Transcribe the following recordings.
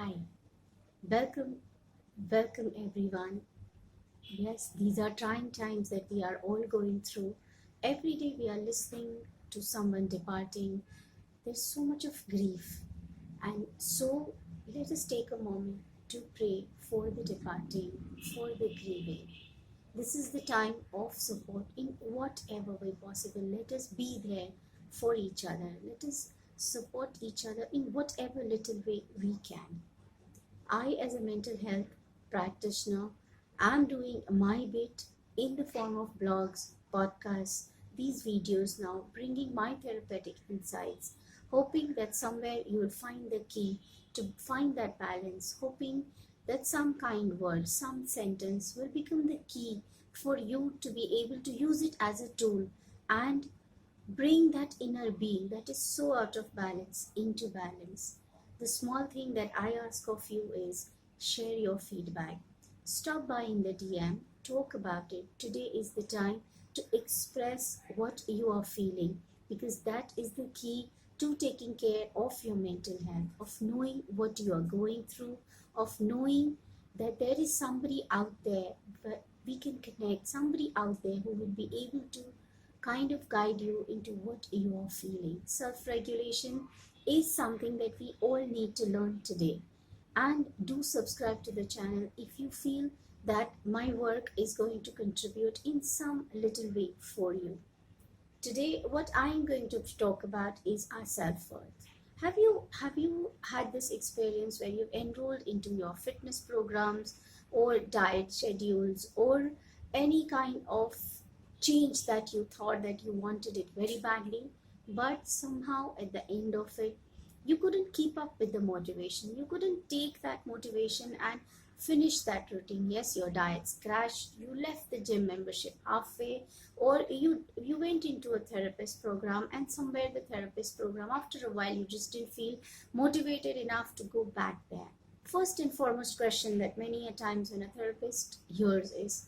Hi, welcome, welcome everyone. Yes, these are trying times that we are all going through. Every day we are listening to someone departing. There's so much of grief, and so let us take a moment to pray for the departing, for the grieving. This is the time of support in whatever way possible. Let us be there for each other. Let us support each other in whatever little way we can. I, as a mental health practitioner, am doing my bit in the form of blogs, podcasts, these videos now, bringing my therapeutic insights, hoping that somewhere you will find the key to find that balance, hoping that some kind word, some sentence will become the key for you to be able to use it as a tool and bring that inner being that is so out of balance into balance. The small thing that I ask of you is share your feedback. Stop by in the DM, talk about it. Today is the time to express what you are feeling because that is the key to taking care of your mental health, of knowing what you are going through, of knowing that there is somebody out there that we can connect, somebody out there who will be able to kind of guide you into what you are feeling. Self regulation is something that we all need to learn today. And do subscribe to the channel if you feel that my work is going to contribute in some little way for you. Today, what I am going to talk about is our self-worth. Have you had this experience where you've enrolled into your fitness programs or diet schedules or any kind of change that you thought that you wanted it very badly, but somehow at the end of it, you couldn't keep up with the motivation. You couldn't take that motivation and finish that routine. Yes, your diets crashed, you left the gym membership halfway, or you went into a therapist program, and somewhere the therapist program, after a while, you just didn't feel motivated enough to go back there. First and foremost question that many a times when a therapist hears is,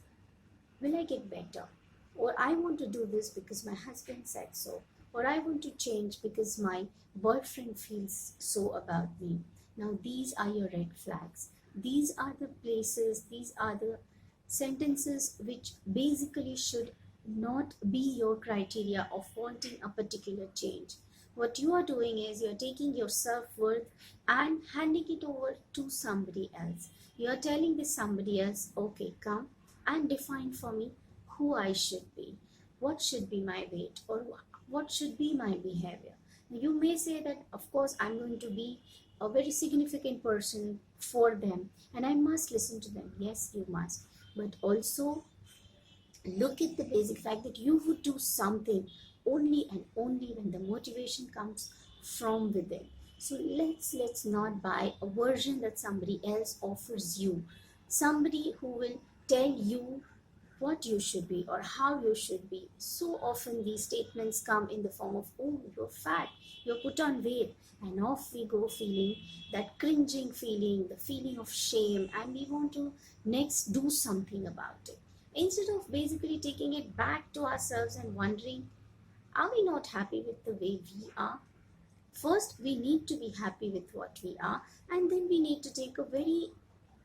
will I get better? Or I want to do this because my husband said so. Or I want to change because my boyfriend feels so about me. Now, these are your red flags. These are the places, these are the sentences which basically should not be your criteria of wanting a particular change. What you are doing is you're taking your self-worth and handing it over to somebody else. You're telling this somebody else, okay, come and define for me who I should be, what should be my weight, or what should be my behavior. You may say that, of course, I'm going to be a very significant person for them and I must listen to them. Yes, you must. But also look at the basic fact that you would do something only and only when the motivation comes from within. So let's not buy a version that somebody else offers you, somebody who will tell you what you should be or how you should be. So often these statements come in the form of, oh, you're fat, you're put on weight, and off we go feeling that cringing feeling, the feeling of shame, and we want to next do something about it. Instead of basically taking it back to ourselves and wondering, are we not happy with the way we are? First, we need to be happy with what we are, and then we need to take a very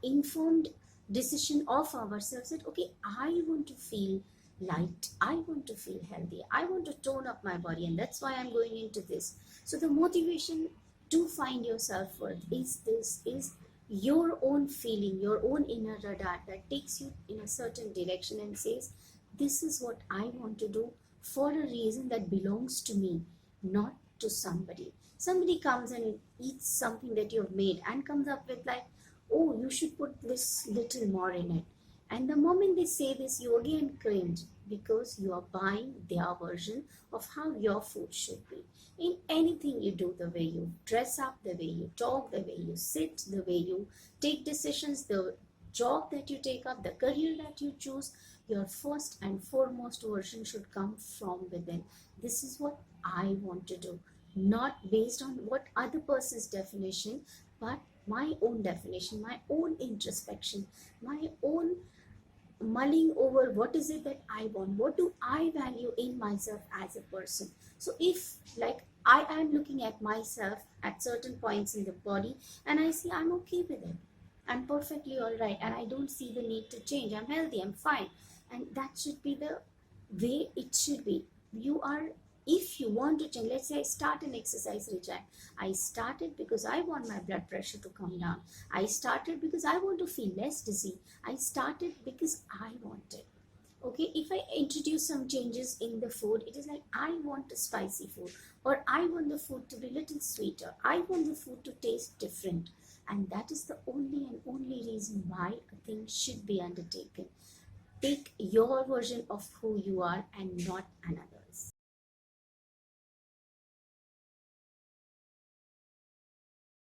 informed decision of ourselves that, okay, I want to feel light, I want to feel healthy, I want to tone up my body, and that's why I'm going into this. So the motivation to find your self-worth is your own feeling, your own inner radar that takes you in a certain direction and says, this is what I want to do for a reason that belongs to me, not to somebody. Somebody comes and eats something that you've made and comes up with like, oh, you should put this little more in it. And the moment they say this, you again cringe because you are buying their version of how your food should be. In anything you do, the way you dress up, the way you talk, the way you sit, the way you take decisions, the job that you take up, the career that you choose, your first and foremost version should come from within. This is what I want to do, not based on what other person's definition, but my own definition, my own introspection, my own mulling over what is it that I want, what do I value in myself as a person. So if like I am looking at myself at certain points in the body and I see I'm okay with it. I'm perfectly all right and I don't see the need to change. I'm healthy, I'm fine. And that should be the way it should be. You are, if you want to change, let's say I start an exercise regime. I started because I want my blood pressure to come down. I started because I want to feel less dizzy. I started because I want it. Okay, if I introduce some changes in the food, it is like I want a spicy food, or I want the food to be little sweeter, I want the food to taste different, and that is the only and only reason why a thing should be undertaken. Take your version of who you are and not another.